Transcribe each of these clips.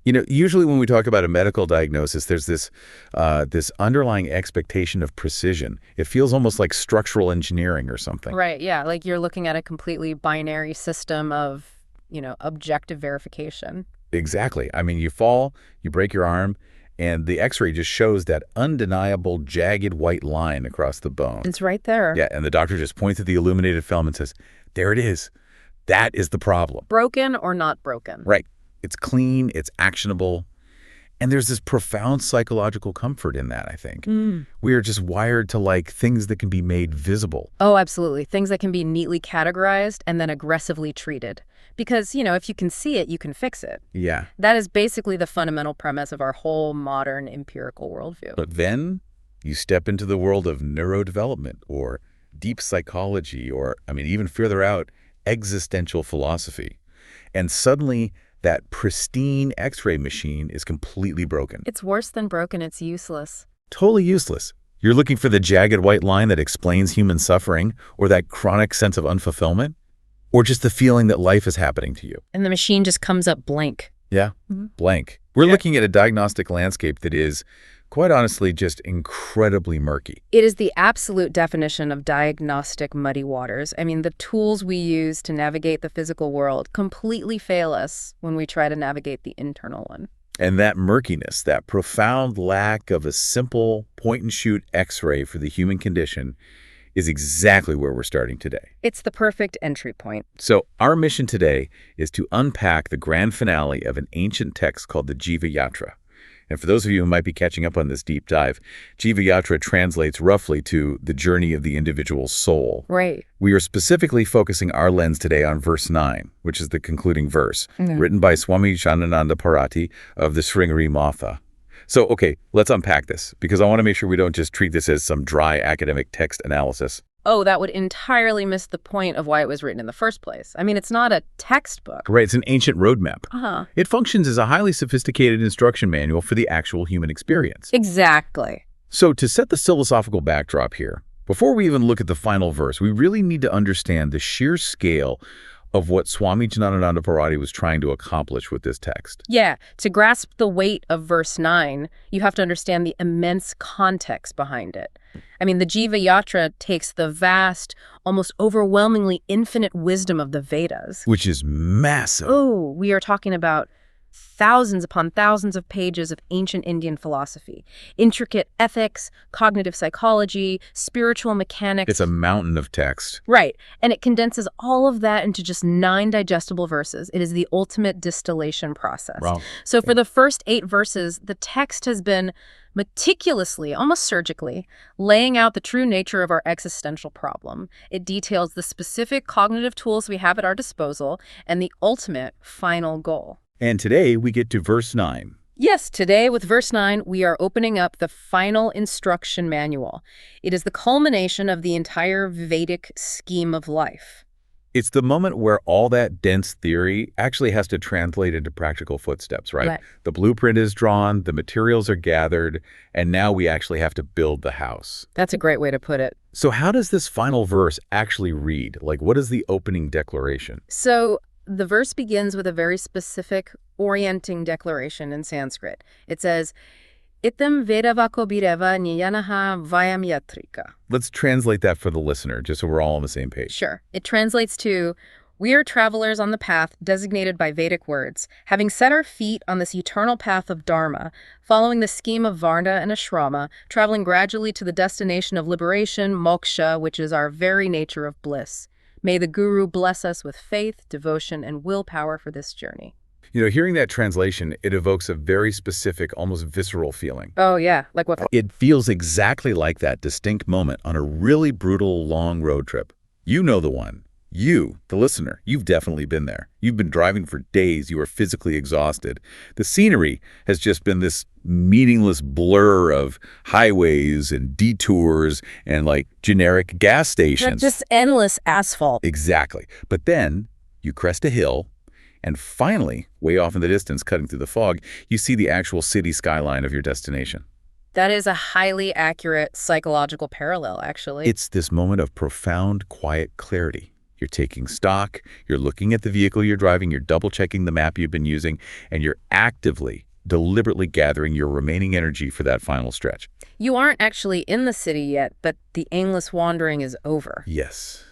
Usually when we talk about a medical diagnosis, there's this underlying expectation of precision. It feels almost like structural engineering or something. Right, yeah, like you're looking at a completely binary system of, objective verification. Exactly. I mean, you fall, you break your arm, and the X-ray just shows that undeniable jagged white line across the bone. It's right there. Yeah, and the doctor just points at the illuminated film and says, there it is. That is the problem. Broken or not broken. Right. It's clean, it's actionable, and there's this profound psychological comfort in that, I think. We are just wired to like things that can be made visible. Oh, absolutely. Things that can be neatly categorized and then aggressively treated. Because, if you can see it, you can fix it. Yeah. That is basically the fundamental premise of our whole modern empirical worldview. But then you step into the world of neurodevelopment or deep psychology or, even further out, existential philosophy. And suddenly that pristine X-ray machine is completely broken. It's worse than broken. It's useless. Totally useless. You're looking for the jagged white line that explains human suffering or that chronic sense of unfulfillment or just the feeling that life is happening to you. And the machine just comes up blank. Yeah, blank. We're looking at a diagnostic landscape that is, quite honestly, just incredibly murky. It is the absolute definition of diagnostic muddy waters. The tools we use to navigate the physical world completely fail us when we try to navigate the internal one. And that murkiness, that profound lack of a simple point-and-shoot X-ray for the human condition is exactly where we're starting today. It's the perfect entry point. So our mission today is to unpack the grand finale of an ancient text called the Jiva Yatra. And for those of you who might be catching up on this deep dive, Jiva Yatra translates roughly to the journey of the individual soul. Right. We are specifically focusing our lens today on verse 9, which is the concluding verse, written by Swami Janananda Parati of the Sringeri Matha. So, okay, let's unpack this, because I want to make sure we don't just treat this as some dry academic text analysis. Oh, that would entirely miss the point of why it was written in the first place. It's not a textbook. Right, it's an ancient roadmap. Uh-huh. It functions as a highly sophisticated instruction manual for the actual human experience. Exactly. So to set the philosophical backdrop here, before we even look at the final verse, we really need to understand the sheer scale of what Swami Janananda Parati was trying to accomplish with this text. Yeah, to grasp the weight of verse 9, you have to understand the immense context behind it. The Jiva Yatra takes the vast, almost overwhelmingly infinite wisdom of the Vedas. Which is massive. Oh, we are talking about thousands upon thousands of pages of ancient Indian philosophy, intricate ethics, cognitive psychology, spiritual mechanics. It's a mountain of text. Right. And it condenses all of that into just 9 digestible verses. It is the ultimate distillation process. Wow. So for the first 8 verses, the text has been meticulously, almost surgically, laying out the true nature of our existential problem. It details the specific cognitive tools we have at our disposal and the ultimate final goal. And today we get to verse 9. Yes, today with verse 9, we are opening up the final instruction manual. It is the culmination of the entire Vedic scheme of life. It's the moment where all that dense theory actually has to translate into practical footsteps, right? The blueprint is drawn, the materials are gathered, and now we actually have to build the house. That's a great way to put it. So how does this final verse actually read? Like, what is the opening declaration? So the verse begins with a very specific orienting declaration in Sanskrit. It says, Itam Vedavako Bireva Niyanaha Vayam Yatrika. Let's translate that for the listener, just so we're all on the same page. Sure. It translates to, we are travelers on the path designated by Vedic words, having set our feet on this eternal path of Dharma, following the scheme of Varna and Ashrama, traveling gradually to the destination of liberation, moksha, which is our very nature of bliss. May the Guru bless us with faith, devotion, and willpower for this journey. Hearing that translation, it evokes a very specific, almost visceral feeling. Oh, yeah. Like what? It feels exactly like that distinct moment on a really brutal, long road trip. You know the one. You, the listener, you've definitely been there. You've been driving for days. You are physically exhausted. The scenery has just been this meaningless blur of highways and detours and generic gas stations. Just endless asphalt. Exactly. But then you crest a hill, and finally, way off in the distance, cutting through the fog, you see the actual city skyline of your destination. That is a highly accurate psychological parallel, actually. It's this moment of profound, quiet clarity. You're taking stock, you're looking at the vehicle you're driving, you're double-checking the map you've been using, and you're actively, deliberately gathering your remaining energy for that final stretch. You aren't actually in the city yet, but the aimless wandering is over. Yes.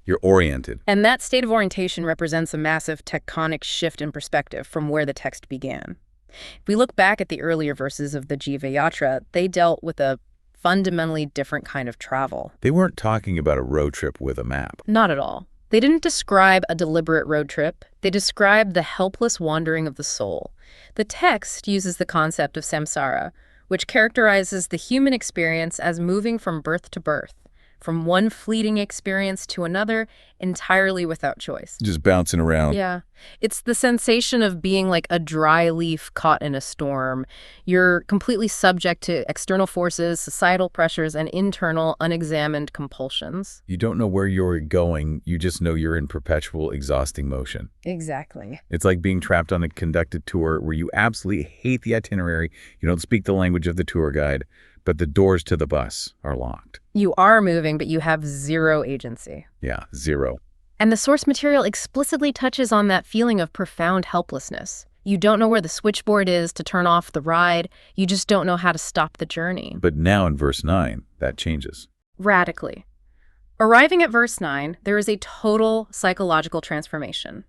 You're oriented. And that state of orientation represents a massive tectonic shift in perspective from where the text began. If we look back at the earlier verses of the Jiva Yatra, they dealt with a fundamentally different kind of travel. They weren't talking about a road trip with a map. Not at all. They didn't describe a deliberate road trip. They described the helpless wandering of the soul. The text uses the concept of samsara, which characterizes the human experience as moving from birth to birth, from one fleeting experience to another, entirely without choice. Just bouncing around. Yeah. It's the sensation of being like a dry leaf caught in a storm. You're completely subject to external forces, societal pressures, and internal, unexamined compulsions. You don't know where you're going, you just know you're in perpetual, exhausting motion. Exactly. It's like being trapped on a conducted tour where you absolutely hate the itinerary, you don't speak the language of the tour guide, but the doors to the bus are locked. You are moving, but you have zero agency. Yeah, zero. And the source material explicitly touches on that feeling of profound helplessness. You don't know where the switchboard is to turn off the ride. You just don't know how to stop the journey. But now in verse 9, that changes. Radically. Arriving at verse 9, there is a total psychological transformation.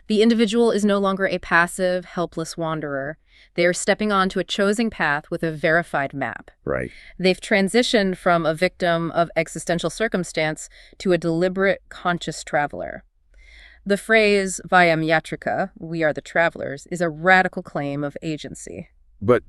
The individual is no longer a passive, helpless wanderer. They are stepping onto a chosen path with a verified map. Right. They've transitioned from a victim of existential circumstance to a deliberate, conscious traveler. The phrase vayam yatrika, we are the travelers, is a radical claim of agency. But,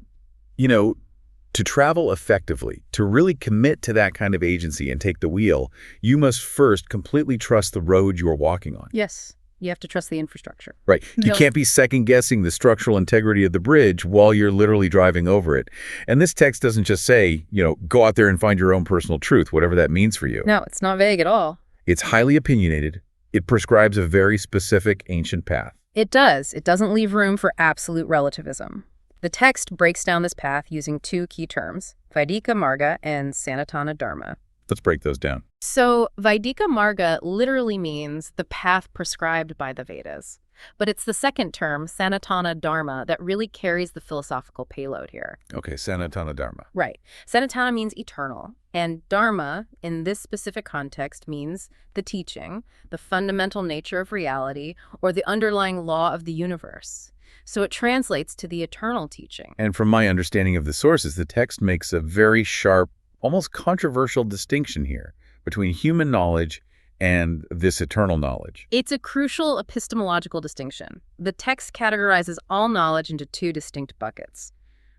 to travel effectively, to really commit to that kind of agency and take the wheel, you must first completely trust the road you're walking on. Yes. You have to trust the infrastructure. Right. You can't be second-guessing the structural integrity of the bridge while you're literally driving over it. And this text doesn't just say, go out there and find your own personal truth, whatever that means for you. No, it's not vague at all. It's highly opinionated. It prescribes a very specific ancient path. It does. It doesn't leave room for absolute relativism. The text breaks down this path using two key terms, Vaidika Marga and Sanatana Dharma. Let's break those down. So Vaidika Marga literally means the path prescribed by the Vedas. But it's the second term, Sanatana Dharma, that really carries the philosophical payload here. Okay, Sanatana Dharma. Right. Sanatana means eternal. And Dharma, in this specific context, means the teaching, the fundamental nature of reality, or the underlying law of the universe. So it translates to the eternal teaching. And from my understanding of the sources, the text makes a very sharp, almost controversial distinction here between human knowledge and this eternal knowledge. It's a crucial epistemological distinction. The text categorizes all knowledge into two distinct buckets,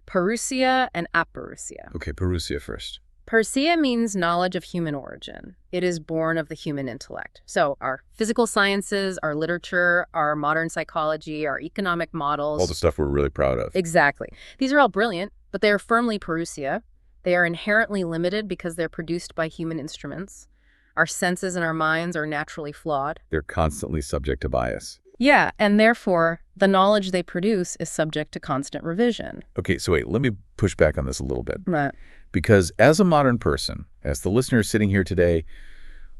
parousia and aparousia. Okay, parousia first. Parousia means knowledge of human origin. It is born of the human intellect. So our physical sciences, our literature, our modern psychology, our economic models. All the stuff we're really proud of. Exactly. These are all brilliant, but they are firmly parousia. They are inherently limited because they're produced by human instruments. Our senses and our minds are naturally flawed. They're constantly subject to bias. Yeah, and therefore, the knowledge they produce is subject to constant revision. Okay, so wait, let me push back on this a little bit. Right. Because as a modern person, as the listener sitting here today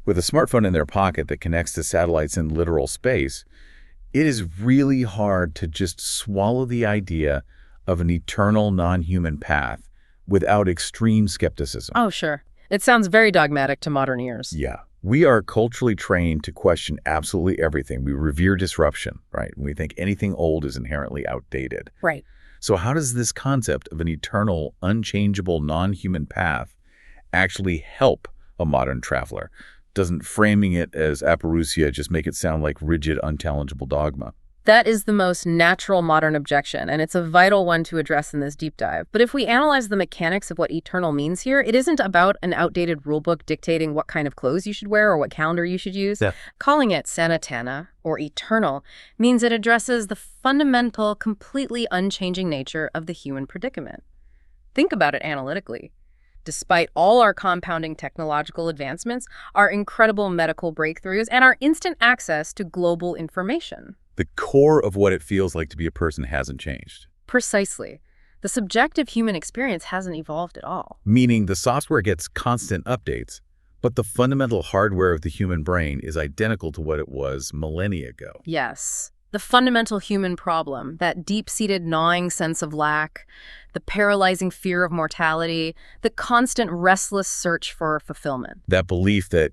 with a smartphone in their pocket that connects to satellites in literal space, it is really hard to just swallow the idea of an eternal non-human path without extreme skepticism. Oh, sure. It sounds very dogmatic to modern ears. Yeah. We are culturally trained to question absolutely everything. We revere disruption, right? We think anything old is inherently outdated. Right. So how does this concept of an eternal, unchangeable, non-human path actually help a modern traveler? Doesn't framing it as aparousia just make it sound like rigid, unchallengeable dogma? That is the most natural modern objection, and it's a vital one to address in this deep dive. But if we analyze the mechanics of what eternal means here, it isn't about an outdated rulebook dictating what kind of clothes you should wear or what calendar you should use. Yeah. Calling it sanatana, or eternal, means it addresses the fundamental, completely unchanging nature of the human predicament. Think about it analytically. Despite all our compounding technological advancements, our incredible medical breakthroughs, and our instant access to global information. The core of what it feels like to be a person hasn't changed. Precisely. The subjective human experience hasn't evolved at all. Meaning the software gets constant updates, But the fundamental hardware of the human brain is identical to what it was millennia ago. Yes. The fundamental human problem, that deep-seated gnawing sense of lack, the paralyzing fear of mortality, the constant restless search for fulfillment. That belief that,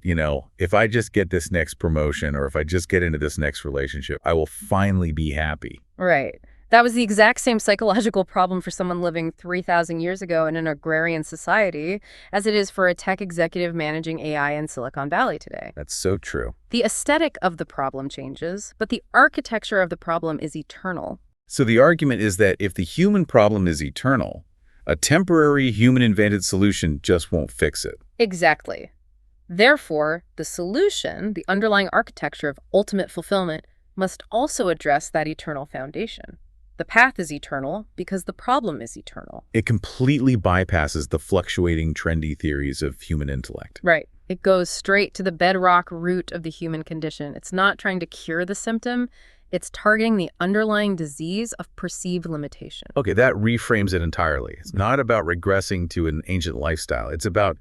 if I just get this next promotion or if I just get into this next relationship, I will finally be happy. Right. That was the exact same psychological problem for someone living 3,000 years ago in an agrarian society as it is for a tech executive managing AI in Silicon Valley today. That's so true. The aesthetic of the problem changes, but the architecture of the problem is eternal. So the argument is that if the human problem is eternal, a temporary human-invented solution just won't fix it. Exactly. Therefore, the solution, the underlying architecture of ultimate fulfillment, must also address that eternal foundation. The path is eternal because the problem is eternal. It completely bypasses the fluctuating, trendy theories of human intellect. Right. It goes straight to the bedrock root of the human condition. It's not trying to cure the symptom. It's targeting the underlying disease of perceived limitation. Okay, that reframes it entirely. It's not about regressing to an ancient lifestyle. It's about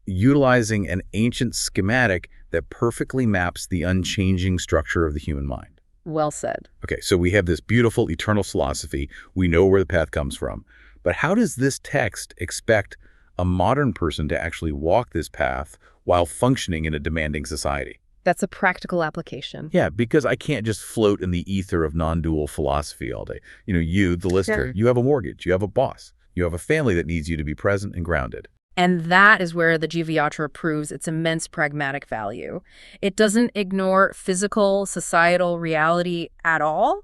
utilizing an ancient schematic that perfectly maps the unchanging structure of the human mind. Well said. Okay, so we have this beautiful eternal philosophy. We know where the path comes from. But how does this text expect a modern person to actually walk this path while functioning in a demanding society? That's a practical application. Yeah, because I can't just float in the ether of non-dual philosophy all day. You, the listener, you have a mortgage, you have a boss, you have a family that needs you to be present and grounded. And that is where the jiva yatra proves its immense pragmatic value. It doesn't ignore physical, societal reality at all.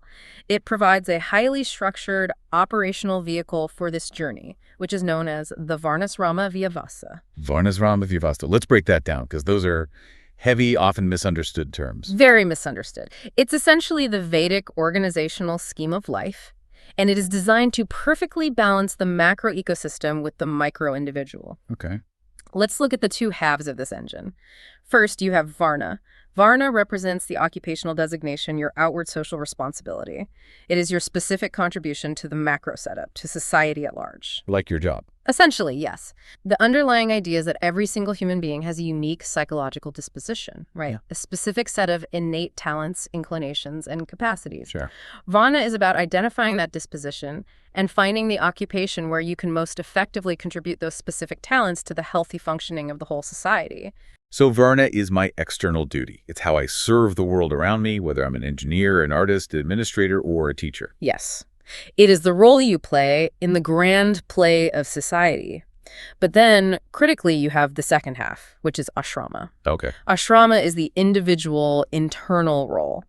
It provides a highly structured operational vehicle for this journey, which is known as the Varnasrama Vyavasta. Varnasrama Vyavasta. Let's break that down, because those are heavy, often misunderstood terms. Very misunderstood. It's essentially the Vedic organizational scheme of life, and it is designed to perfectly balance the macro ecosystem with the micro individual. Okay. Let's look at the two halves of this engine. First, you have Varna. Varna represents the occupational designation, your outward social responsibility. It is your specific contribution to the macro setup, to society at large. Like your job. Essentially, yes. The underlying idea is that every single human being has a unique psychological disposition, right? Yeah. A specific set of innate talents, inclinations, and capacities. Sure. Varna is about identifying that disposition and finding the occupation where you can most effectively contribute those specific talents to the healthy functioning of the whole society. So Varna is my external duty. It's how I serve the world around me, whether I'm an engineer, an artist, administrator, or a teacher. Yes. It is the role you play in the grand play of society. But then, critically, you have the second half, which is ashrama. Okay. Ashrama is the individual internal role.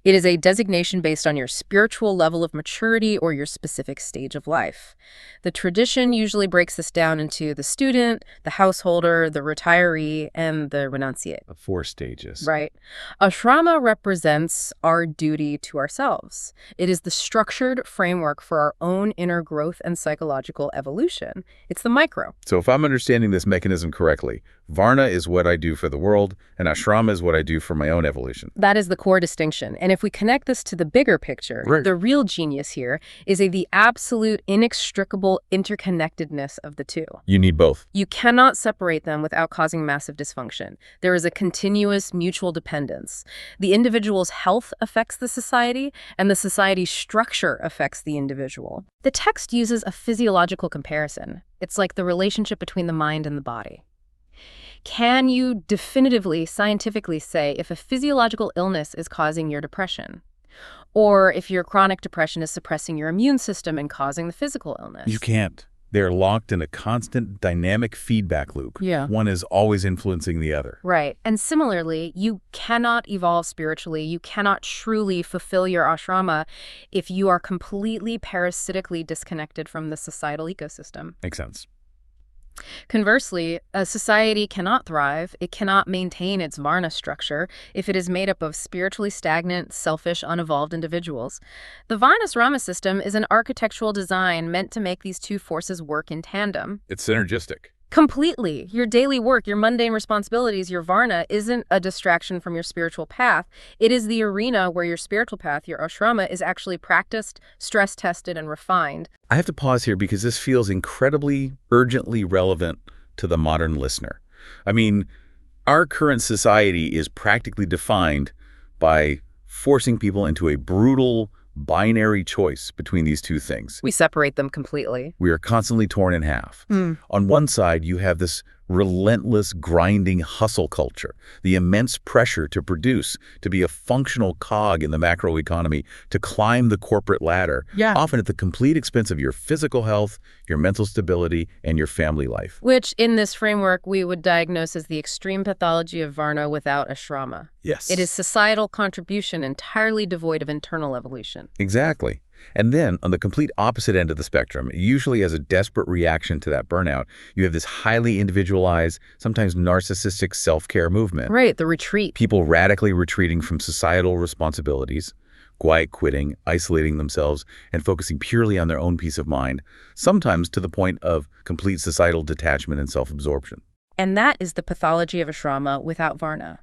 It is a designation based on your spiritual level of maturity or your specific stage of life. The tradition usually breaks this down into the student, the householder, the retiree, and the renunciate. 4 stages. Right. Ashrama represents our duty to ourselves. It is the structured framework for our own inner growth and psychological evolution. It's the micro. So if I'm understanding this mechanism correctly, Varna is what I do for the world, and ashrama is what I do for my own evolution. That is the core distinction. And if we connect this to the bigger picture, Right. The real genius here is the absolute inextricable interconnectedness of the two. You need both. You cannot separate them without causing massive dysfunction. There is a continuous mutual dependence. The individual's health affects the society, and the society's structure affects the individual. The text uses a physiological comparison. It's like the relationship between the mind and the body. Can you definitively, scientifically say if a physiological illness is causing your depression? Or if your chronic depression is suppressing your immune system and causing the physical illness? You can't. They're locked in a constant dynamic feedback loop. Yeah. One is always influencing the other. Right. And similarly, you cannot evolve spiritually. You cannot truly fulfill your ashrama if you are completely parasitically disconnected from the societal ecosystem. Makes sense. Conversely, a society cannot thrive, it cannot maintain its varna structure if it is made up of spiritually stagnant, selfish, unevolved individuals. The Varnasrama system is an architectural design meant to make these two forces work in tandem. It's synergistic. Completely. Your daily work, your mundane responsibilities, your varna isn't a distraction from your spiritual path. It is the arena where your spiritual path, your ashrama, is actually practiced, stress-tested, and refined. I have to pause here because this feels incredibly, urgently relevant to the modern listener. I mean, Our current society is practically defined by forcing people into a brutal, binary choice between these two things. We separate them completely. We are constantly torn in half. On one side, you have this relentless, grinding hustle culture, the immense pressure to produce, to be a functional cog in the macroeconomy, to climb the corporate ladder, often at the complete expense of your physical health, your mental stability, and your family life. Which, in this framework, we would diagnose as the extreme pathology of Varna without ashrama. Yes. It is societal contribution entirely devoid of internal evolution. Exactly. And then, on the complete opposite end of the spectrum, usually as a desperate reaction to that burnout, you have this highly individualized, sometimes narcissistic self-care movement. Right, the retreat. People radically retreating from societal responsibilities, quiet quitting, isolating themselves, and focusing purely on their own peace of mind, sometimes to the point of complete societal detachment and self-absorption. And that is the pathology of ashrama without Varna.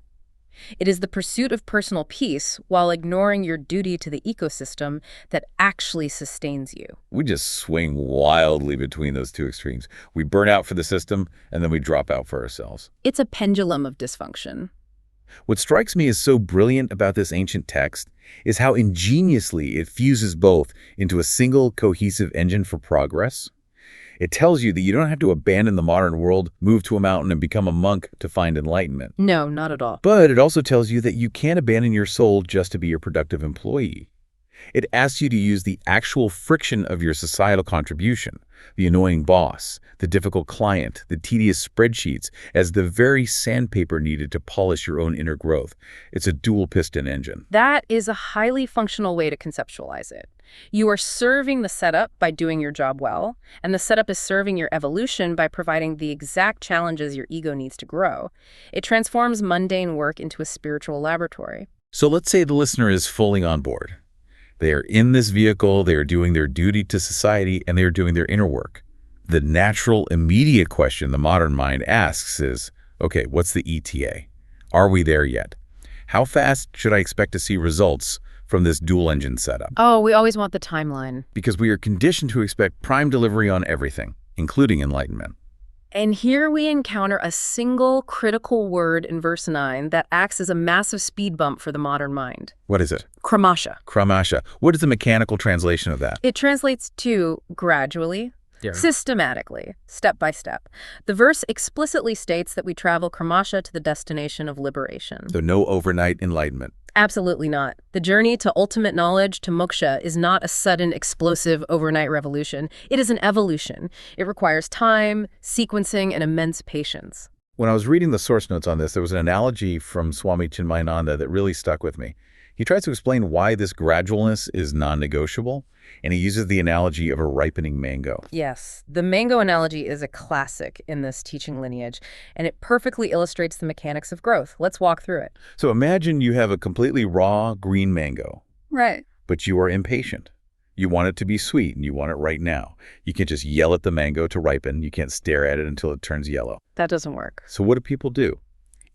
It is the pursuit of personal peace while ignoring your duty to the ecosystem that actually sustains you. We just swing wildly between those two extremes. We burn out for the system, and then we drop out for ourselves. It's a pendulum of dysfunction. What strikes me as so brilliant about this ancient text is how ingeniously it fuses both into a single cohesive engine for progress. It tells you that you don't have to abandon the modern world, move to a mountain, and become a monk to find enlightenment. No, not at all. But it also tells you that you can't abandon your soul just to be a productive employee. It asks you to use the actual friction of your societal contribution, the annoying boss, the difficult client, the tedious spreadsheets, as the very sandpaper needed to polish your own inner growth. It's a dual-piston engine. That is a highly functional way to conceptualize it. You are serving the setup by doing your job well, and the setup is serving your evolution by providing the exact challenges your ego needs to grow. It transforms mundane work into a spiritual laboratory. So let's say the listener is fully on board. They are in this vehicle, they are doing their duty to society, and they are doing their inner work. The natural, immediate question the modern mind asks is, okay, what's the ETA? Are we there yet? How fast should I expect to see results from this dual-engine setup? Oh, we always want the timeline. Because we are conditioned to expect prime delivery on everything, including enlightenment. And here we encounter a single critical word in verse 9 that acts as a massive speed bump for the modern mind. What is it? Kramasha. Kramasha. What is the mechanical translation of that? It translates to gradually, systematically, step by step. The verse explicitly states that we travel kramasha to the destination of liberation. So no overnight enlightenment. Absolutely not. The journey to ultimate knowledge, to moksha, is not a sudden, explosive, overnight revolution. It is an evolution. It requires time, sequencing, and immense patience. When I was reading the source notes on this, there was an analogy from Swami Chinmayananda that really stuck with me. He tries to explain why this gradualness is non-negotiable, and he uses the analogy of a ripening mango. Yes, the mango analogy is a classic in this teaching lineage, and it perfectly illustrates the mechanics of growth. Let's walk through it. So imagine you have a completely raw green mango. Right. But you are impatient. You want it to be sweet, and you want it right now. You can't just yell at the mango to ripen. You can't stare at it until it turns yellow. That doesn't work. So what do people do?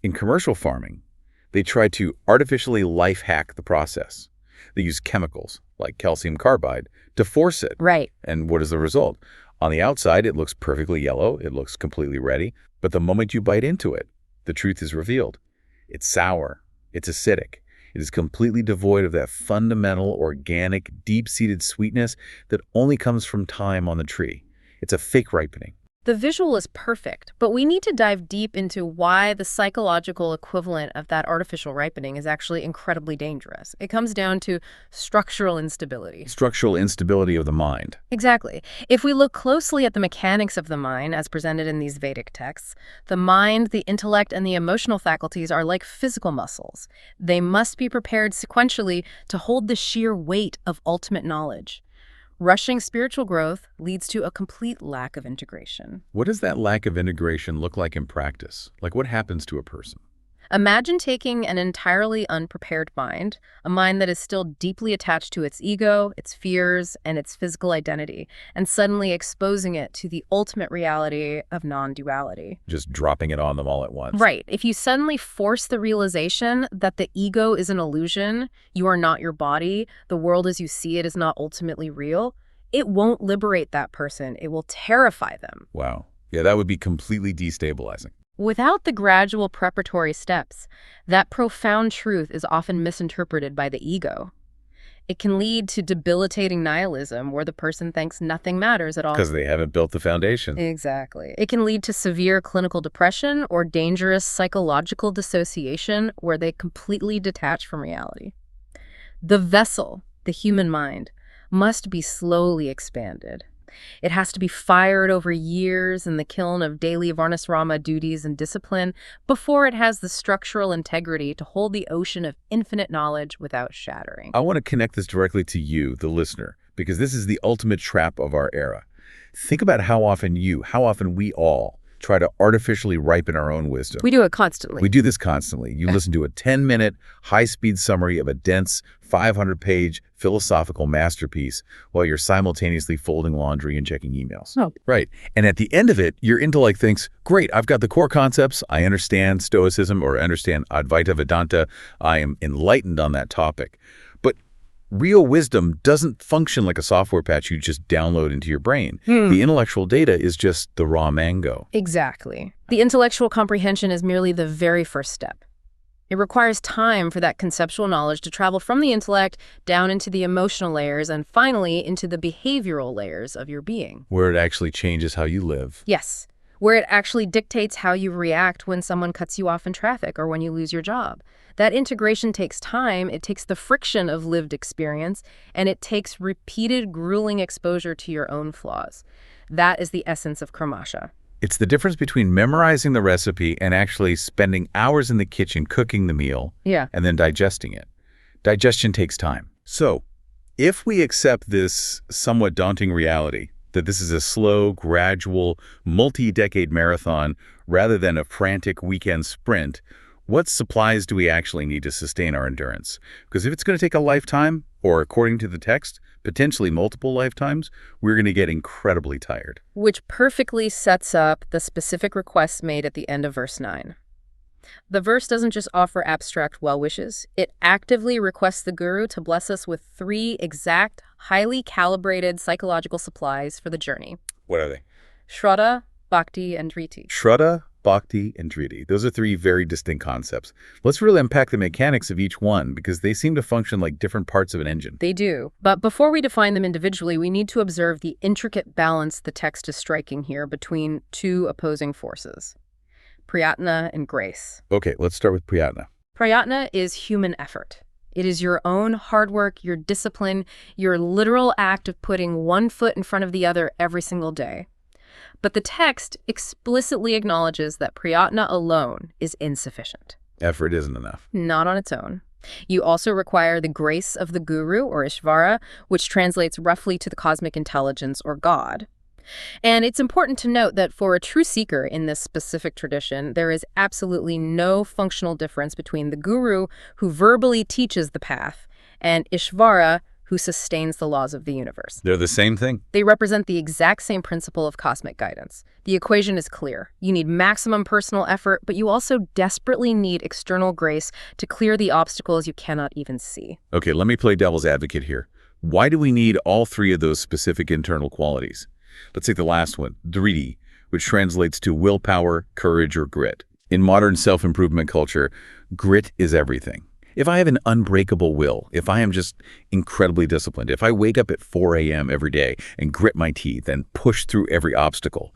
In commercial farming, they try to artificially life hack the process. They use chemicals, like calcium carbide, to force it. Right. And what is the result? On the outside, it looks perfectly yellow. It looks completely ready. But the moment you bite into it, the truth is revealed. It's sour. It's acidic. It is completely devoid of that fundamental, organic, deep-seated sweetness that only comes from time on the tree. It's a fake ripening. The visual is perfect, but we need to dive deep into why the psychological equivalent of that artificial ripening is actually incredibly dangerous. It comes down to structural instability. Structural instability of the mind. Exactly. If we look closely at the mechanics of the mind as presented in these Vedic texts, the mind, the intellect, and the emotional faculties are like physical muscles. They must be prepared sequentially to hold the sheer weight of ultimate knowledge. Rushing spiritual growth leads to a complete lack of integration. What does that lack of integration look like in practice? Like what happens to a person? Imagine taking an entirely unprepared mind, a mind that is still deeply attached to its ego, its fears, and its physical identity, and suddenly exposing it to the ultimate reality of non-duality. Just dropping it on them all at once. Right. If you suddenly force the realization that the ego is an illusion, you are not your body, the world as you see it is not ultimately real, it won't liberate that person. It will terrify them. Wow. Yeah, that would be completely destabilizing. Without the gradual preparatory steps, that profound truth is often misinterpreted by the ego. It can lead to debilitating nihilism where the person thinks nothing matters at all. Because they haven't built the foundation. Exactly. It can lead to severe clinical depression or dangerous psychological dissociation where they completely detach from reality. The vessel, the human mind, must be slowly expanded. It has to be fired over years in the kiln of daily varnasrama duties and discipline before it has the structural integrity to hold the ocean of infinite knowledge without shattering. I want to connect this directly to you, the listener, because this is the ultimate trap of our era. Think about how often we all try to artificially ripen our own wisdom. We do it constantly. We do this constantly. You listen to a 10-minute, high-speed summary of a dense, 500-page philosophical masterpiece while you're simultaneously folding laundry and checking emails. Oh. Right. And at the end of it, your intellect thinks, great, I've got the core concepts. I understand Stoicism or I understand Advaita Vedanta. I am enlightened on that topic. But real wisdom doesn't function like a software patch you just download into your brain. The intellectual data is just the raw mango. Exactly. The intellectual comprehension is merely the very first step. It requires time for that conceptual knowledge to travel from the intellect down into the emotional layers and finally into the behavioral layers of your being. Where it actually changes how you live. Yes, where it actually dictates how you react when someone cuts you off in traffic or when you lose your job. That integration takes time, it takes the friction of lived experience, and it takes repeated grueling exposure to your own flaws. That is the essence of kramasha. It's the difference between memorizing the recipe and actually spending hours in the kitchen cooking the meal and then digesting it. Digestion takes time. So, if we accept this somewhat daunting reality, that this is a slow, gradual, multi-decade marathon rather than a frantic weekend sprint, what supplies do we actually need to sustain our endurance? Because if it's going to take a lifetime, or according to the text, potentially multiple lifetimes, we're going to get incredibly tired. Which perfectly sets up the specific requests made at the end of verse 9. The verse doesn't just offer abstract well wishes. It actively requests the guru to bless us with 3 exact, highly calibrated psychological supplies for the journey. What are they? Shraddha, Bhakti, and Driti. Shraddha, Bhakti, and Driti. Those are 3 very distinct concepts. Let's really unpack the mechanics of each one because they seem to function like different parts of an engine. They do. But before we define them individually, we need to observe the intricate balance the text is striking here between 2 opposing forces, prayatna and grace. Okay, let's start with prayatna. Prayatna is human effort. It is your own hard work, your discipline, your literal act of putting one foot in front of the other every single day. But the text explicitly acknowledges that prayatna alone is insufficient. Effort isn't enough. Not on its own. You also require the grace of the guru, or Ishvara, which translates roughly to the cosmic intelligence, or God. And it's important to note that for a true seeker in this specific tradition, there is absolutely no functional difference between the guru, who verbally teaches the path, and Ishvara, who sustains the laws of the universe. They're the same thing. They represent the exact same principle of cosmic guidance. The equation is clear. You need maximum personal effort, but you also desperately need external grace to clear the obstacles you cannot even see. Okay, let me play devil's advocate here. Why do we need all 3 of those specific internal qualities? Let's take the last one, Driti, which translates to willpower, courage, or grit. In modern self-improvement culture, grit is everything. If I have an unbreakable will, if I am just incredibly disciplined, if I wake up at 4 a.m. every day and grit my teeth and push through every obstacle,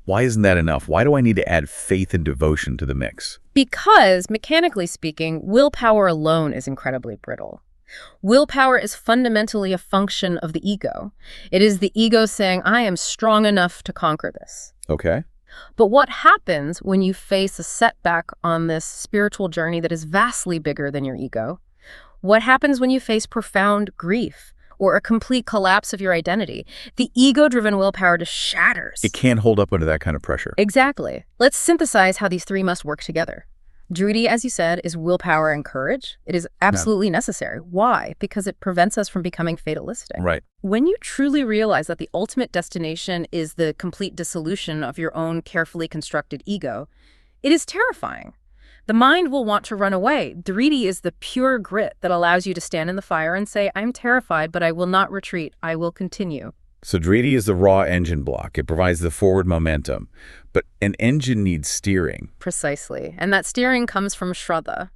why isn't that enough? Why do I need to add faith and devotion to the mix? Because, mechanically speaking, willpower alone is incredibly brittle. Willpower is fundamentally a function of the ego. It is the ego saying, I am strong enough to conquer this. Okay. But what happens when you face a setback on this spiritual journey that is vastly bigger than your ego? What happens when you face profound grief or a complete collapse of your identity? The ego-driven willpower just shatters. It can't hold up under that kind of pressure. Exactly. Let's synthesize how these 3 must work together. Driti, as you said, is willpower and courage. It is absolutely necessary. Why? Because it prevents us from becoming fatalistic. Right. When you truly realize that the ultimate destination is the complete dissolution of your own carefully constructed ego, it is terrifying. The mind will want to run away. Driti is the pure grit that allows you to stand in the fire and say, I'm terrified, but I will not retreat. I will continue. So driti is the raw engine block. It provides the forward momentum. But an engine needs steering. Precisely. And that steering comes from shraddha.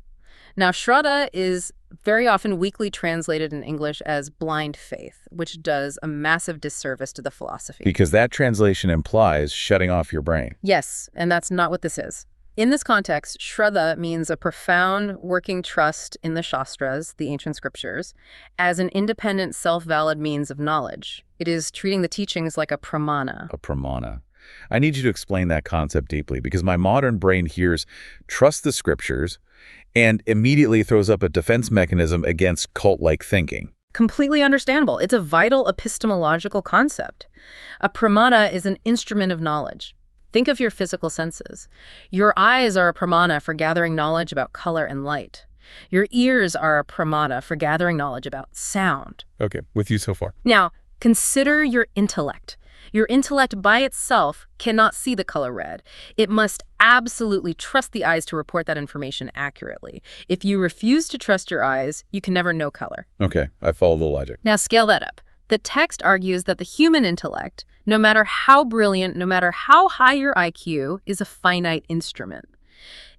Now, shraddha is very often weakly translated in English as blind faith, which does a massive disservice to the philosophy. Because that translation implies shutting off your brain. Yes, and that's not what this is. In this context, shraddha means a profound working trust in the Shastras, the ancient scriptures, as an independent, self-valid means of knowledge. It is treating the teachings like a pramana. A pramana. I need you to explain that concept deeply, because my modern brain hears trust the scriptures and immediately throws up a defense mechanism against cult-like thinking. Completely understandable. It's a vital epistemological concept. A pramana is an instrument of knowledge. Think of your physical senses. Your eyes are a pramana for gathering knowledge about color and light. Your ears are a pramana for gathering knowledge about sound. Okay, with you so far. Now, consider your intellect. Your intellect by itself cannot see the color red. It must absolutely trust the eyes to report that information accurately. If you refuse to trust your eyes, you can never know color. Okay, I follow the logic. Now scale that up. The text argues that the human intellect, no matter how brilliant, no matter how high your IQ, is a finite instrument.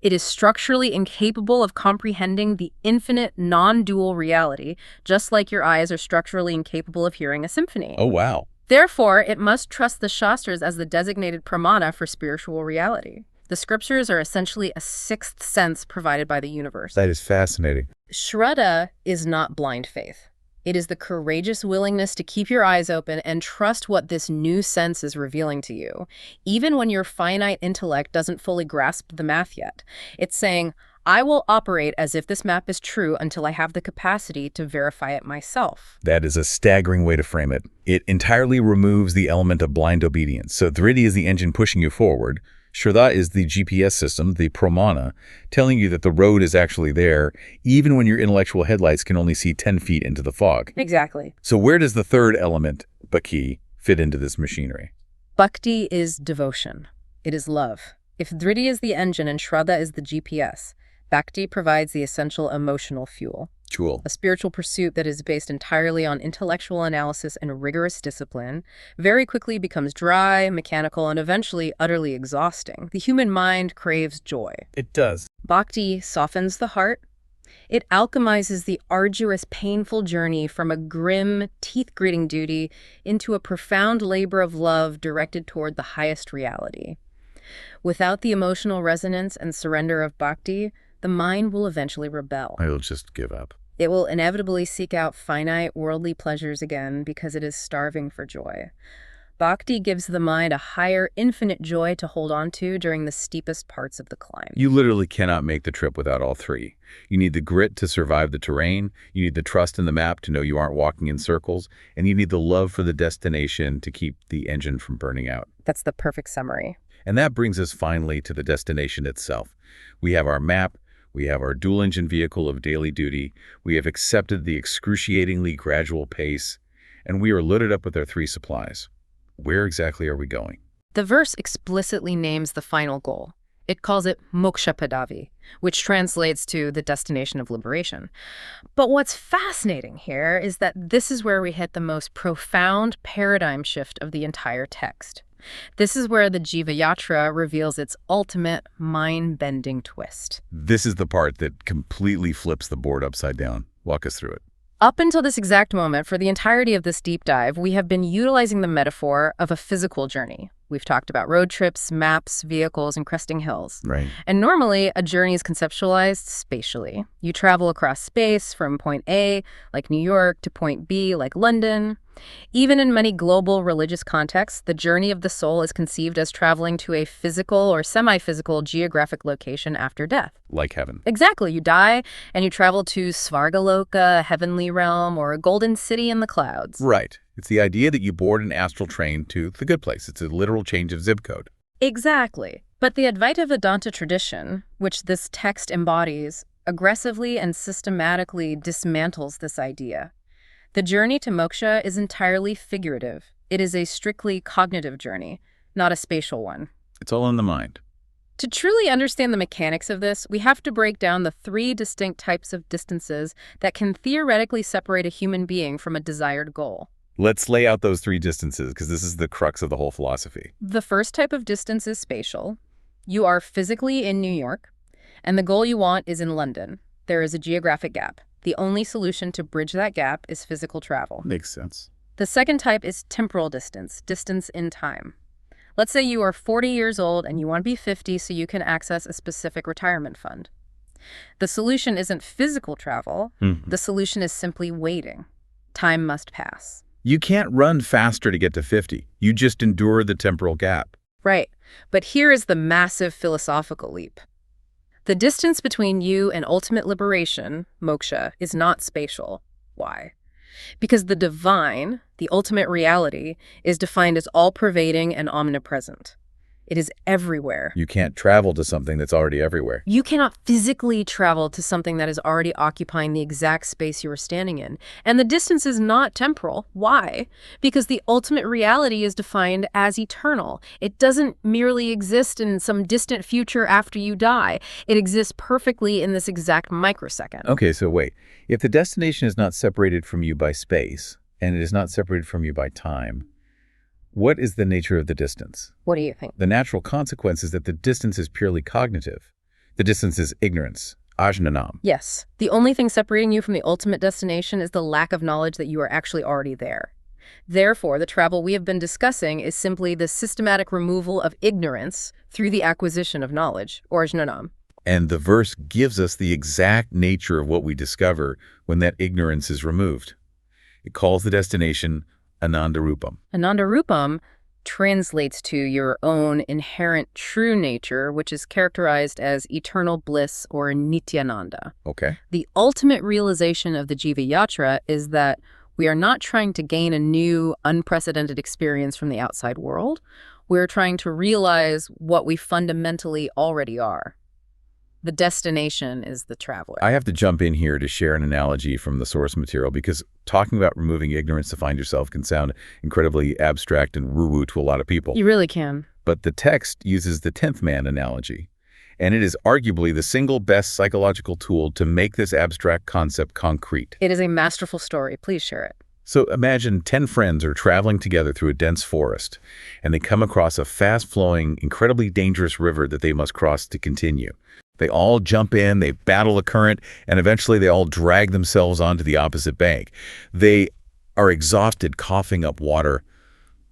It is structurally incapable of comprehending the infinite, non-dual reality, just like your eyes are structurally incapable of hearing a symphony. Oh, wow. Therefore, it must trust the Shastras as the designated pramana for spiritual reality. The scriptures are essentially a sixth sense provided by the universe. That is fascinating. Shraddha is not blind faith. It is the courageous willingness to keep your eyes open and trust what this new sense is revealing to you, even when your finite intellect doesn't fully grasp the math yet. It's saying, I will operate as if this map is true until I have the capacity to verify it myself. That is a staggering way to frame it. It entirely removes the element of blind obedience. So dhriti is the engine pushing you forward. Shraddha is the GPS system, the pramana, telling you that the road is actually there, even when your intellectual headlights can only see 10 feet into the fog. Exactly. So where does the third element, bhakti, fit into this machinery? Bhakti is devotion. It is love. If dhriti is the engine and shraddha is the GPS, bhakti provides the essential emotional fuel. Jewel. A spiritual pursuit that is based entirely on intellectual analysis and rigorous discipline very quickly becomes dry, mechanical, and eventually utterly exhausting. The human mind craves joy. It does. Bhakti softens the heart. It alchemizes the arduous, painful journey from a grim, teeth-gritting duty into a profound labor of love directed toward the highest reality. Without the emotional resonance and surrender of bhakti, the mind will eventually rebel. I will just give up. It will inevitably seek out finite, worldly pleasures again because it is starving for joy. Bhakti gives the mind a higher, infinite joy to hold on to during the steepest parts of the climb. You literally cannot make the trip without all three. You need the grit to survive the terrain, you need the trust in the map to know you aren't walking in circles, and you need the love for the destination to keep the engine from burning out. That's the perfect summary. And that brings us finally to the destination itself. We have our map, we have our dual-engine vehicle of daily duty, we have accepted the excruciatingly gradual pace, and we are loaded up with our three supplies. Where exactly are we going? The verse explicitly names the final goal. It calls it moksha padavi, which translates to the destination of liberation. But what's fascinating here is that this is where we hit the most profound paradigm shift of the entire text. This is where the jiva yatra reveals its ultimate mind-bending twist. This is the part that completely flips the board upside down. Walk us through it. Up until this exact moment, for the entirety of this deep dive, we have been utilizing the metaphor of a physical journey. We've talked about road trips, maps, vehicles, and cresting hills. Right. And normally, a journey is conceptualized spatially. You travel across space from point A, like New York, to point B, like London. Even in many global religious contexts, the journey of the soul is conceived as traveling to a physical or semi-physical geographic location after death. Like heaven. Exactly. You die, and you travel to Svargaloka, a heavenly realm, or a golden city in the clouds. Right. It's the idea that you board an astral train to the good place. It's a literal change of zip code. Exactly. But the Advaita Vedanta tradition, which this text embodies, aggressively and systematically dismantles this idea. The journey to moksha is entirely figurative. It is a strictly cognitive journey, not a spatial one. It's all in the mind. To truly understand the mechanics of this, we have to break down the three distinct types of distances that can theoretically separate a human being from a desired goal. Let's lay out those three distances, because this is the crux of the whole philosophy. The first type of distance is spatial. You are physically in New York, and the goal you want is in London. There is a geographic gap. The only solution to bridge that gap is physical travel. Makes sense. The second type is temporal distance, distance in time. Let's say you are 40 years old and you want to be 50 so you can access a specific retirement fund. The solution isn't physical travel. The solution is simply waiting. Time must pass. You can't run faster to get to 50. You just endure the temporal gap. Right. But here is the massive philosophical leap. The distance between you and ultimate liberation, moksha, is not spatial. Why? Because the divine, the ultimate reality, is defined as all-pervading and omnipresent. It is everywhere. You can't travel to something that's already everywhere. You cannot physically travel to something that is already occupying the exact space you are standing in. And the distance is not temporal. Why? Because the ultimate reality is defined as eternal. It doesn't merely exist in some distant future after you die. It exists perfectly in this exact microsecond. Okay, so wait. If the destination is not separated from you by space, and it is not separated from you by time, what is the nature of the distance? What do you think? The natural consequence is that the distance is purely cognitive. The distance is ignorance, ajnanam. Yes. The only thing separating you from the ultimate destination is the lack of knowledge that you are actually already there. Therefore, the travel we have been discussing is simply the systematic removal of ignorance through the acquisition of knowledge, or ajnanam. And the verse gives us the exact nature of what we discover when that ignorance is removed. It calls the destination Anandarupam. Anandarupam translates to your own inherent true nature, which is characterized as eternal bliss or nityananda. Okay. The ultimate realization of the jiva yatra is that we are not trying to gain a new, unprecedented experience from the outside world. We're trying to realize what we fundamentally already are. The destination is the traveler. I have to jump in here to share an analogy from the source material, because talking about removing ignorance to find yourself can sound incredibly abstract and woo-woo to a lot of people. You really can. But the text uses the 10th man analogy, and it is arguably the single best psychological tool to make this abstract concept concrete. It is a masterful story. Please share it. So imagine 10 friends are traveling together through a dense forest, and they come across a fast-flowing, incredibly dangerous river that they must cross to continue. They all jump in, they battle the current, and eventually they all drag themselves onto the opposite bank. They are exhausted, coughing up water,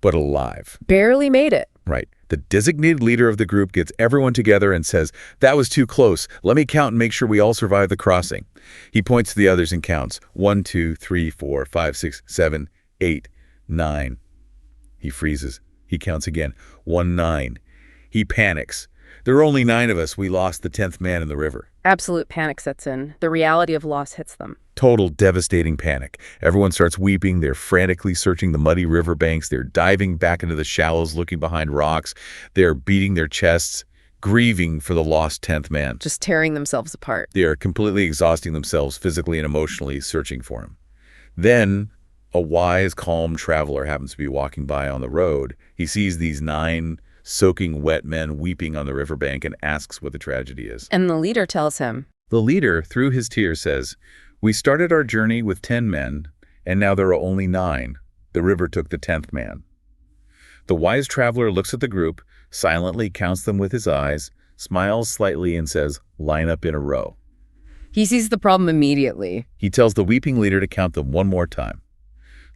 but alive. Barely made it. Right. The designated leader of the group gets everyone together and says, "That was too close. Let me count and make sure we all survive the crossing." He points to the others and counts. 1, 2, 3, 4, 5, 6, 7, 8, 9. He freezes. He counts again. 1, 9. He panics. "There are only 9 of us. We lost the 10th man in the river." Absolute panic sets in. The reality of loss hits them. Total devastating panic. Everyone starts weeping. They're frantically searching the muddy riverbanks. They're diving back into the shallows, looking behind rocks. They're beating their chests, grieving for the lost 10th man. Just tearing themselves apart. They are completely exhausting themselves physically and emotionally, searching for him. Then a wise, calm traveler happens to be walking by on the road. He sees these 9 soaking wet men weeping on the riverbank and asks what the tragedy is. And the leader tells him. The leader, through his tears, says, "We started our journey with 10 men, and now there are only 9. The river took the 10th man." The wise traveler looks at the group, silently counts them with his eyes, smiles slightly, and says, "Line up in a row." He sees the problem immediately. He tells the weeping leader to count them one more time.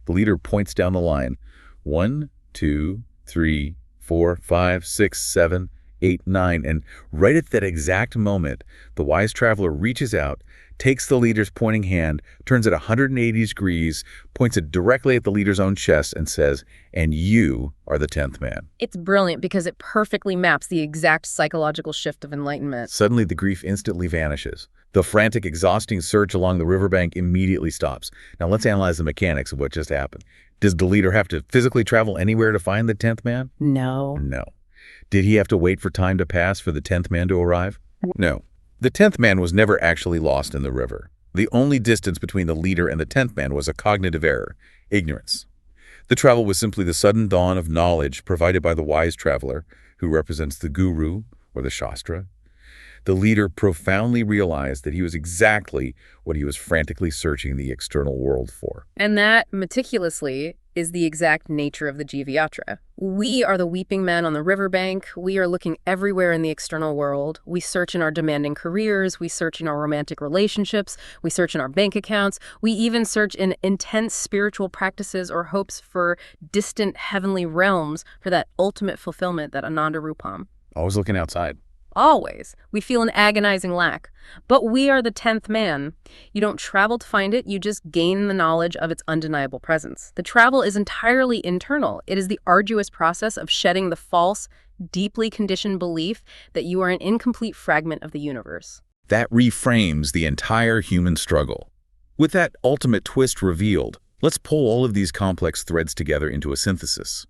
The leader points down the line. 1, 2, 3, 4, 5, 6, 7, 8, 9. And right at that exact moment, the wise traveler reaches out, takes the leader's pointing hand, turns it 180 degrees, points it directly at the leader's own chest, and says, "And you are the 10th man." It's brilliant because it perfectly maps the exact psychological shift of enlightenment. Suddenly, the grief instantly vanishes. The frantic, exhausting search along the riverbank immediately stops. Now, let's analyze the mechanics of what just happened. Does the leader have to physically travel anywhere to find the 10th man? No. No. Did he have to wait for time to pass for the 10th man to arrive? No. The 10th man was never actually lost in the river. The only distance between the leader and the 10th man was a cognitive error, ignorance. The travel was simply the sudden dawn of knowledge provided by the wise traveler, who represents the guru or the shastra. The leader profoundly realized that he was exactly what he was frantically searching the external world for. And that, meticulously, is the exact nature of the jiva yatra. We are the weeping men on the riverbank. We are looking everywhere in the external world. We search in our demanding careers. We search in our romantic relationships. We search in our bank accounts. We even search in intense spiritual practices or hopes for distant heavenly realms for that ultimate fulfillment, that Ananda Rupam. Always looking outside. Always. We feel an agonizing lack. But we are the 10th man. You don't travel to find it, you just gain the knowledge of its undeniable presence. The travel is entirely internal. It is the arduous process of shedding the false, deeply conditioned belief that you are an incomplete fragment of the universe. That reframes the entire human struggle. With that ultimate twist revealed, let's pull all of these complex threads together into a synthesis.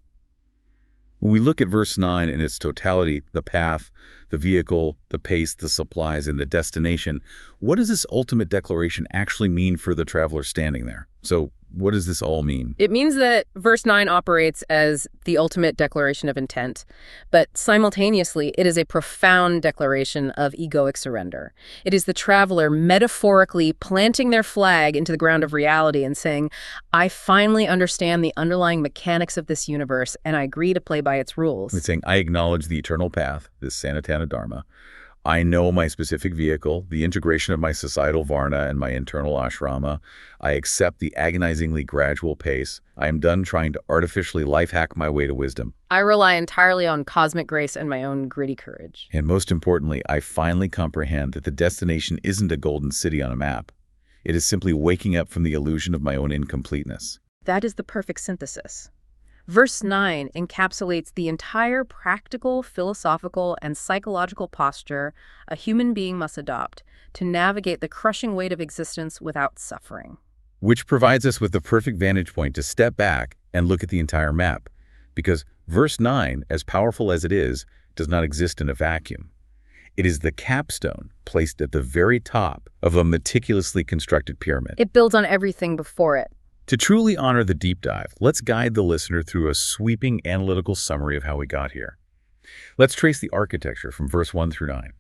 When we look at verse 9 in its totality, the path, the vehicle, the pace, the supplies, and the destination, what does this ultimate declaration actually mean for the traveler standing there? So what does this all mean? It means that verse 9 operates as the ultimate declaration of intent, but simultaneously it is a profound declaration of egoic surrender. It is the traveler metaphorically planting their flag into the ground of reality and saying, I finally understand the underlying mechanics of this universe and I agree to play by its rules. It's saying, I acknowledge the eternal path, this Sanatana Dharma. I know my specific vehicle, the integration of my societal varna and my internal ashrama. I accept the agonizingly gradual pace. I am done trying to artificially life hack my way to wisdom. I rely entirely on cosmic grace and my own gritty courage. And most importantly, I finally comprehend that the destination isn't a golden city on a map. It is simply waking up from the illusion of my own incompleteness. That is the perfect synthesis. Verse 9 encapsulates the entire practical, philosophical, and psychological posture a human being must adopt to navigate the crushing weight of existence without suffering. Which provides us with the perfect vantage point to step back and look at the entire map. Because verse 9, as powerful as it is, does not exist in a vacuum. It is the capstone placed at the very top of a meticulously constructed pyramid. It builds on everything before it. To truly honor the deep dive, let's guide the listener through a sweeping analytical summary of how we got here. Let's trace the architecture from verse 1 through 9.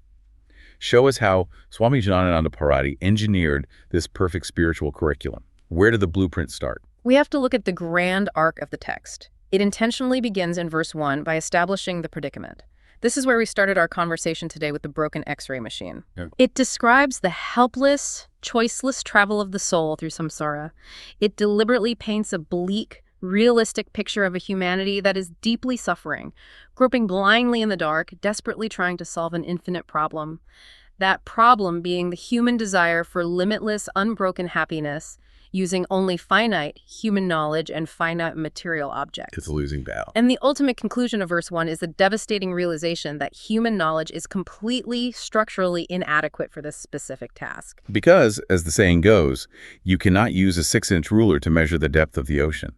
Show us how Swami Janananda Parati engineered this perfect spiritual curriculum. Where did the blueprint start? We have to look at the grand arc of the text. It intentionally begins in verse 1 by establishing the predicament. This is where we started our conversation today with the broken X-ray machine. Yeah. It describes the helpless, choiceless travel of the soul through samsara. It deliberately paints a bleak, realistic picture of a humanity that is deeply suffering, groping blindly in the dark, desperately trying to solve an infinite problem. That problem being the human desire for limitless, unbroken happiness, using only finite human knowledge and finite material objects. It's a losing battle. And the ultimate conclusion of verse 1 is the devastating realization that human knowledge is completely structurally inadequate for this specific task. Because, as the saying goes, you cannot use a 6-inch ruler to measure the depth of the ocean.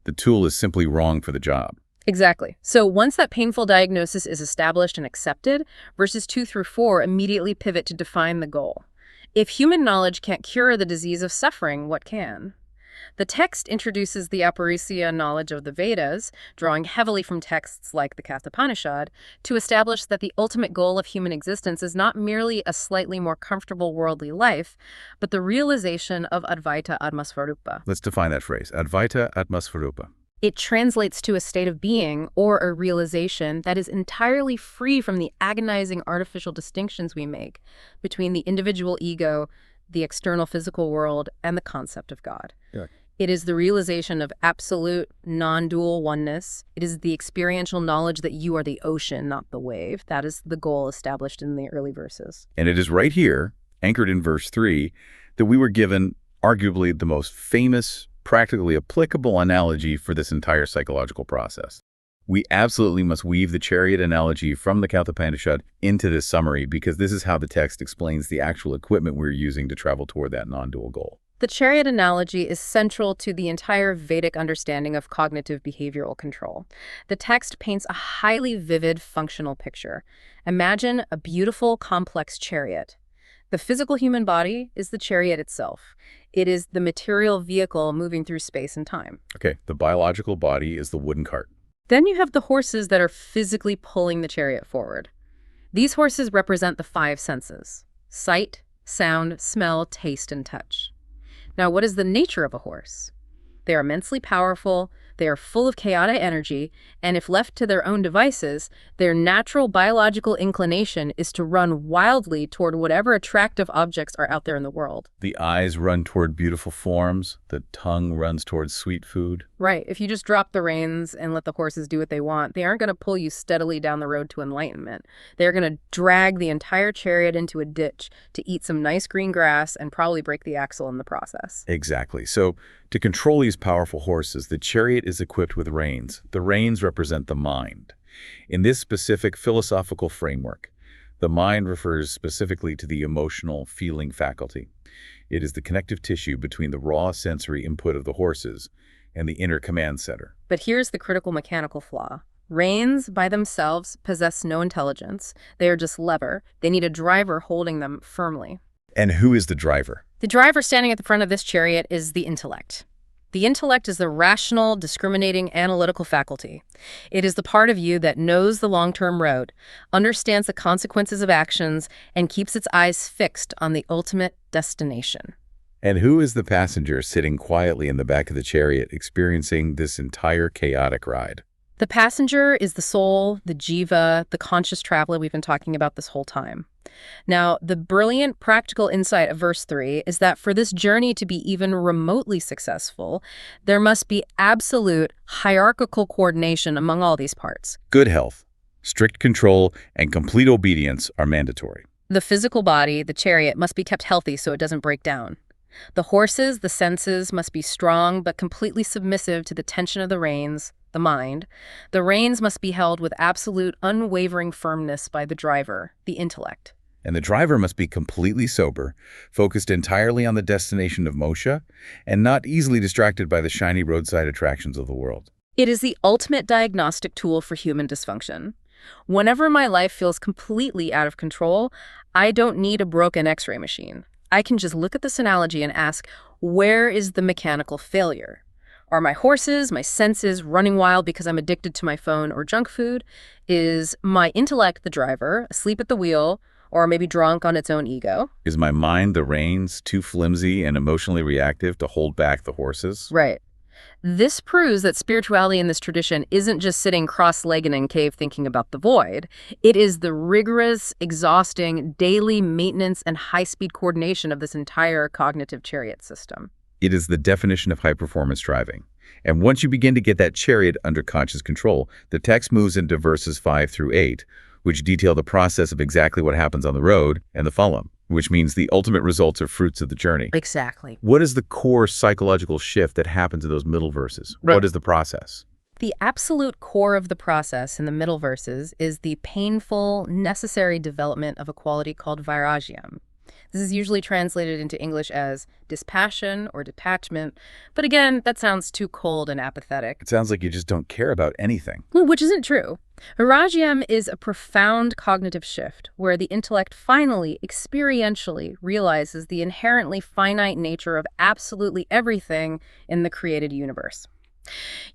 The tool is simply wrong for the job. Exactly. So once that painful diagnosis is established and accepted, verses 2 through 4 immediately pivot to define the goal. If human knowledge can't cure the disease of suffering, what can? The text introduces the Aparisya knowledge of the Vedas, drawing heavily from texts like the Kathopanishad, to establish that the ultimate goal of human existence is not merely a slightly more comfortable worldly life, but the realization of Advaita Atmasvarupa. Let's define that phrase, Advaita Atmasvarupa. It translates to a state of being or a realization that is entirely free from the agonizing artificial distinctions we make between the individual ego, the external physical world, and the concept of God. Yeah. It is the realization of absolute, non-dual oneness. It is the experiential knowledge that you are the ocean, not the wave. That is the goal established in the early verses. And it is right here, anchored in verse 3, that we were given arguably the most famous, practically applicable analogy for this entire psychological process. We absolutely must weave the chariot analogy from the Kathopanishad into this summary because this is how the text explains the actual equipment we're using to travel toward that non-dual goal. The chariot analogy is central to the entire Vedic understanding of cognitive behavioral control. The text paints a highly vivid functional picture. Imagine a beautiful, complex chariot. The physical human body is the chariot itself. It is the material vehicle moving through space and time. Okay, the biological body is the wooden cart. Then you have the horses that are physically pulling the chariot forward. These horses represent the five senses: sight, sound, smell, taste, and touch. Now, what is the nature of a horse? They are immensely powerful, they are full of chaotic energy, and if left to their own devices, their natural biological inclination is to run wildly toward whatever attractive objects are out there in the world. The eyes run toward beautiful forms, the tongue runs towards sweet food. Right, if you just drop the reins and let the horses do what they want, they aren't going to pull you steadily down the road to enlightenment. They're going to drag the entire chariot into a ditch to eat some nice green grass and probably break the axle in the process. Exactly. So, to control these powerful horses, the chariot is equipped with reins. The reins represent the mind. In this specific philosophical framework, the mind refers specifically to the emotional feeling faculty. It is the connective tissue between the raw sensory input of the horses and the inner command center. But here's the critical mechanical flaw. Reins, by themselves, possess no intelligence. They are just lever. They need a driver holding them firmly. And who is the driver? The driver standing at the front of this chariot is the intellect. The intellect is the rational, discriminating, analytical faculty. It is the part of you that knows the long-term road, understands the consequences of actions, and keeps its eyes fixed on the ultimate destination. And who is the passenger sitting quietly in the back of the chariot experiencing this entire chaotic ride? The passenger is the soul, the jiva, the conscious traveler we've been talking about this whole time. Now, the brilliant practical insight of verse 3 is that for this journey to be even remotely successful, there must be absolute hierarchical coordination among all these parts. Good health, strict control, and complete obedience are mandatory. The physical body, the chariot, must be kept healthy so it doesn't break down. The horses, the senses, must be strong but completely submissive to the tension of the reins, the mind. The reins must be held with absolute, unwavering firmness by the driver, the intellect. And the driver must be completely sober, focused entirely on the destination of Moshe, and not easily distracted by the shiny roadside attractions of the world. It is the ultimate diagnostic tool for human dysfunction. Whenever my life feels completely out of control, I don't need a broken X-ray machine. I can just look at this analogy and ask, where is the mechanical failure? Are my horses, my senses running wild because I'm addicted to my phone or junk food? Is my intellect the driver, asleep at the wheel, or maybe drunk on its own ego? Is my mind the reins, too flimsy and emotionally reactive to hold back the horses? Right. This proves that spirituality in this tradition isn't just sitting cross-legged in a cave thinking about the void. It is the rigorous, exhausting, daily maintenance and high-speed coordination of this entire cognitive chariot system. It is the definition of high-performance driving. And once you begin to get that chariot under conscious control, the text moves into verses 5 through 8, which detail the process of exactly what happens on the road and the following, which means the ultimate results or fruits of the journey. Exactly. What is the core psychological shift that happens in those middle verses? Right. What is the process? The absolute core of the process in the middle verses is the painful, necessary development of a quality called vairagya. This is usually translated into English as dispassion or detachment, but again, that sounds too cold and apathetic. It sounds like you just don't care about anything. Which isn't true. Vairagya is a profound cognitive shift where the intellect finally, experientially, realizes the inherently finite nature of absolutely everything in the created universe.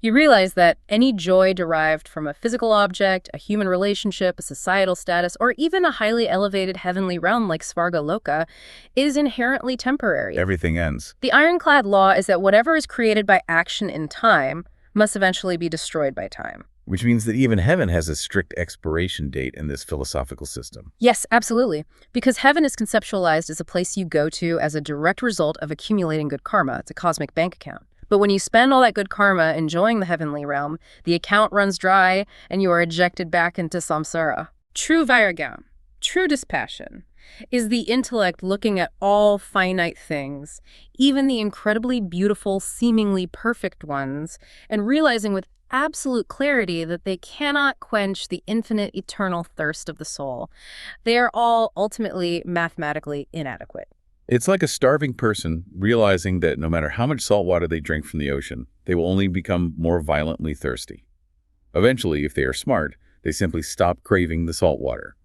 You realize that any joy derived from a physical object, a human relationship, a societal status, or even a highly elevated heavenly realm like Svarga Loka is inherently temporary. Everything ends. The ironclad law is that whatever is created by action in time must eventually be destroyed by time. Which means that even heaven has a strict expiration date in this philosophical system. Yes, absolutely. Because heaven is conceptualized as a place you go to as a direct result of accumulating good karma. It's a cosmic bank account. But when you spend all that good karma enjoying the heavenly realm, the account runs dry and you are ejected back into samsara. True vairagya, true dispassion, is the intellect looking at all finite things, even the incredibly beautiful, seemingly perfect ones, and realizing with absolute clarity that they cannot quench the infinite, eternal thirst of the soul. They are all ultimately mathematically inadequate. It's like a starving person realizing that no matter how much salt water they drink from the ocean, they will only become more violently thirsty. Eventually, if they are smart, they simply stop craving the salt water.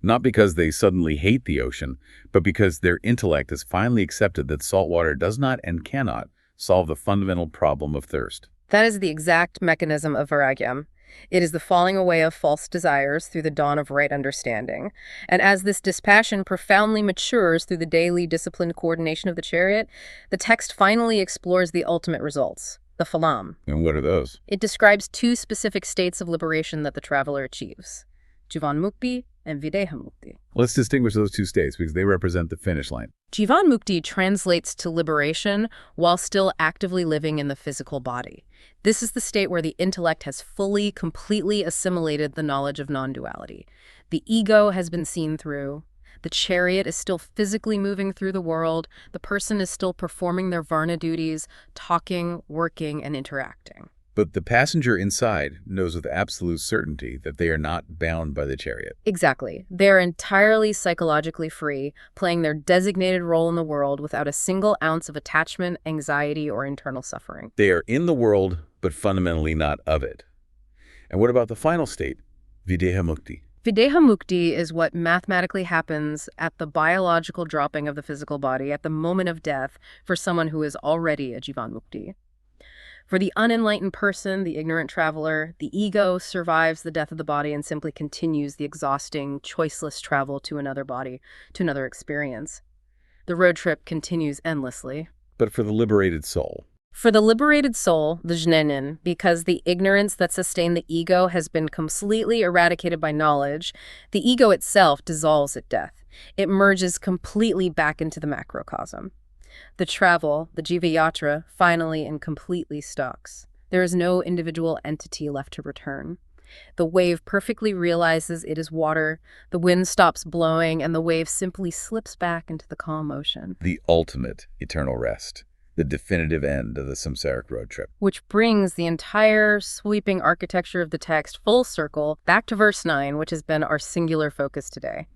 Not because they suddenly hate the ocean, but because their intellect has finally accepted that salt water does not and cannot solve the fundamental problem of thirst. That is the exact mechanism of vairagya. It is the falling away of false desires through the dawn of right understanding. And as this dispassion profoundly matures through the daily disciplined coordination of the chariot, the text finally explores the ultimate results, the phalam. And what are those? It describes two specific states of liberation that the traveler achieves, jivan mukti and videha mukti. Let's distinguish those two states because they represent the finish line. Jivan mukti translates to liberation while still actively living in the physical body. This is the state where the intellect has fully, completely assimilated the knowledge of non-duality. The ego has been seen through. The chariot is still physically moving through the world. The person is still performing their varna duties, talking, working, and interacting. But the passenger inside knows with absolute certainty that they are not bound by the chariot. Exactly. They're entirely psychologically free, playing their designated role in the world without a single ounce of attachment, anxiety, or internal suffering. They are in the world, but fundamentally not of it. And what about the final state, videha mukti? Videha mukti is what mathematically happens at the biological dropping of the physical body at the moment of death for someone who is already a jivan mukti. For the unenlightened person, the ignorant traveler, the ego survives the death of the body and simply continues the exhausting, choiceless travel to another body, to another experience. The road trip continues endlessly. But for the liberated soul? For the liberated soul, the jnenin, because the ignorance that sustained the ego has been completely eradicated by knowledge, the ego itself dissolves at death. It merges completely back into the macrocosm. The travel, the jiva yatra, finally and completely stops. There is no individual entity left to return. The wave perfectly realizes it is water, the wind stops blowing, and the wave simply slips back into the calm ocean. The ultimate eternal rest. The definitive end of the samsaric road trip. Which brings the entire sweeping architecture of the text full circle back to verse 9, which has been our singular focus today.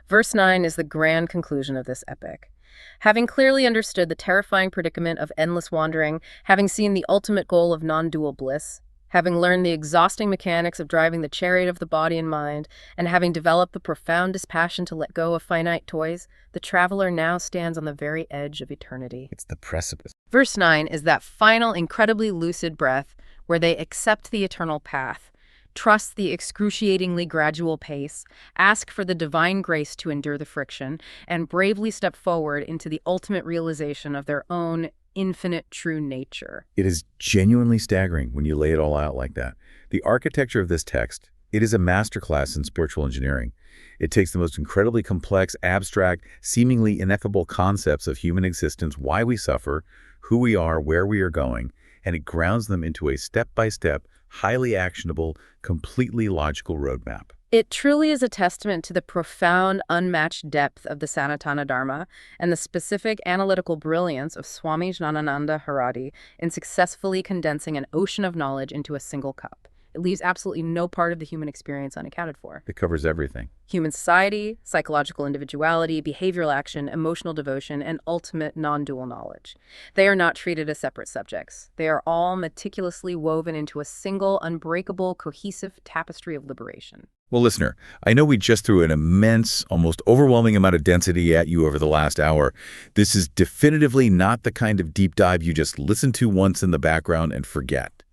Verse 9 is the grand conclusion of this epic. Having clearly understood the terrifying predicament of endless wandering, having seen the ultimate goal of non-dual bliss, having learned the exhausting mechanics of driving the chariot of the body and mind, and having developed the profound dispassion to let go of finite toys, the traveler now stands on the very edge of eternity. It's the precipice. Verse 9 is that final, incredibly lucid breath where they accept the eternal path, trust the excruciatingly gradual pace, ask for the divine grace to endure the friction, and bravely step forward into the ultimate realization of their own infinite true nature. It is genuinely staggering when you lay it all out like that. The architecture of this text, it is a masterclass in spiritual engineering. It takes the most incredibly complex, abstract, seemingly ineffable concepts of human existence, why we suffer, who we are, where we are going, and it grounds them into a step-by-step, highly actionable, completely logical roadmap. It truly is a testament to the profound, unmatched depth of the Sanatana Dharma and the specific analytical brilliance of Swami Jnanananda Harati in successfully condensing an ocean of knowledge into a single cup. It leaves absolutely no part of the human experience unaccounted for. It covers everything. Human society, psychological individuality, behavioral action, emotional devotion, and ultimate non-dual knowledge. They are not treated as separate subjects. They are all meticulously woven into a single, unbreakable, cohesive tapestry of liberation. Well, listener, I know we just threw an immense, almost overwhelming amount of density at you over the last hour. This is definitively not the kind of deep dive you just listen to once in the background and forget.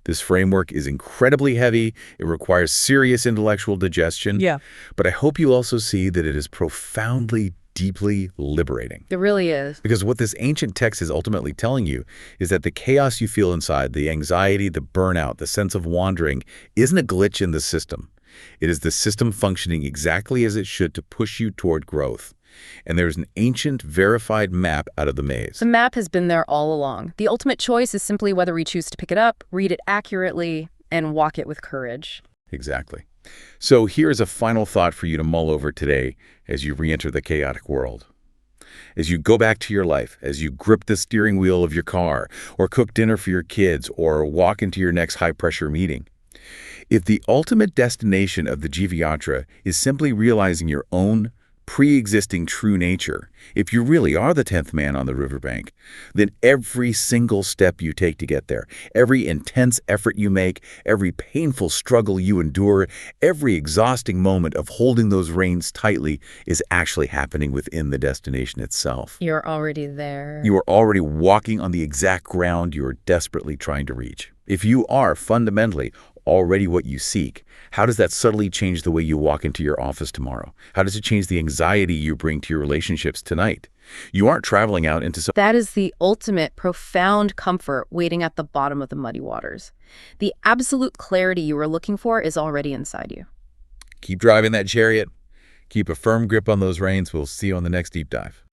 This framework is incredibly heavy. It requires serious intellectual digestion. Yeah. But I hope you also see that it is profoundly, deeply liberating. It really is. Because what this ancient text is ultimately telling you is that the chaos you feel inside, the anxiety, the burnout, the sense of wandering, isn't a glitch in the system. It is the system functioning exactly as it should to push you toward growth. And there's an ancient, verified map out of the maze. The map has been there all along. The ultimate choice is simply whether we choose to pick it up, read it accurately, and walk it with courage. Exactly. So here's a final thought for you to mull over today as you re-enter the chaotic world. As you go back to your life, as you grip the steering wheel of your car, or cook dinner for your kids, or walk into your next high-pressure meeting, if the ultimate destination of the Jiva Yatra is simply realizing your own pre-existing true nature, if you really are the 10th man on the riverbank, then every single step you take to get there, every intense effort you make, every painful struggle you endure, every exhausting moment of holding those reins tightly is actually happening within the destination itself. You're already there. You are already walking on the exact ground you are desperately trying to reach. If you are fundamentally already what you seek, how does that subtly change the way you walk into your office tomorrow? How does it change the anxiety you bring to your relationships tonight? You aren't traveling out into some That is the ultimate profound comfort waiting at the bottom of the muddy waters. The absolute clarity you were looking for is already inside you. Keep driving that chariot. Keep a firm grip on those reins. We'll see you on the next deep dive.